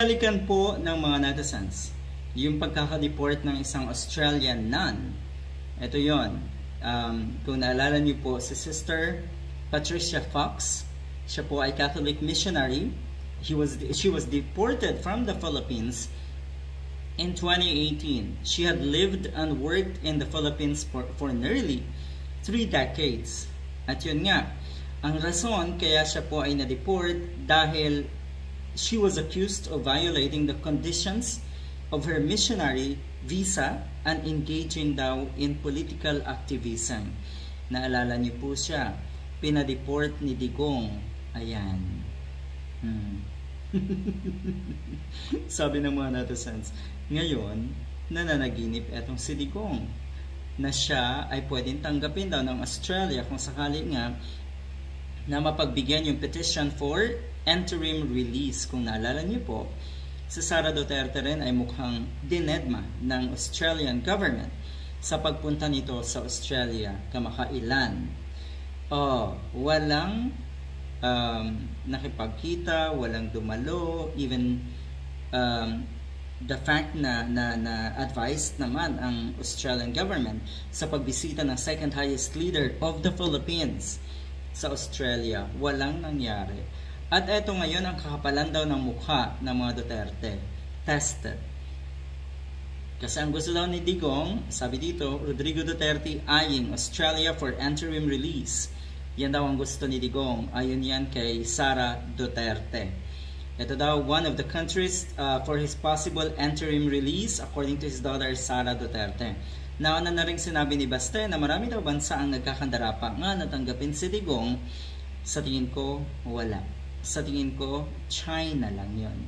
Balikan po ng mga netizens yung pagkaka-deport ng isang Australian nun. Ito yon. Kung naalala niyo po si Sister Patricia Fox, siya po ay Catholic missionary. She was deported from the Philippines in 2018. She had lived and worked in the Philippines for nearly 3 decades. At yun nga, ang rason kaya siya po ay na-deport dahil she was accused of violating the conditions of her missionary visa and engaging daw in political activism. Naalala niyo po siya, pinadeport ni Digong. Ayan. Sabi ng mga netizens, ngayon, nananaginip etong si Digong na siya ay pwedeng tanggapin daw ng Australia kung sakali nga na mapagbigyan yung petition for interim release. Kung naalala niyo po, si Sara Duterte rin ay mukhang dinedma ng Australian government sa pagpunta nito sa Australia kamakailan. Walang nakipagkita, walang dumalo, even the fact na advised naman ang Australian government sa pagbisita ng second highest leader of the Philippines sa Australia, walang nangyari. At eto ngayon ang kakapalan daw ng mukha ng mga Duterte. Tested. Kasi ang gusto daw ni Digong, sabi dito, Rodrigo Duterte eyeing Australia for interim release. Yan daw ang gusto ni Digong. Ayon yan kay Sara Duterte. Ito daw one of the countries for his possible interim release according to his daughter Sara Duterte. Nauna na rin sinabi ni Baste na marami daw bansa ang nagkakandara pa nga natanggapin si Digong. Sa tingin ko, wala. Sa tingin ko, China lang yon.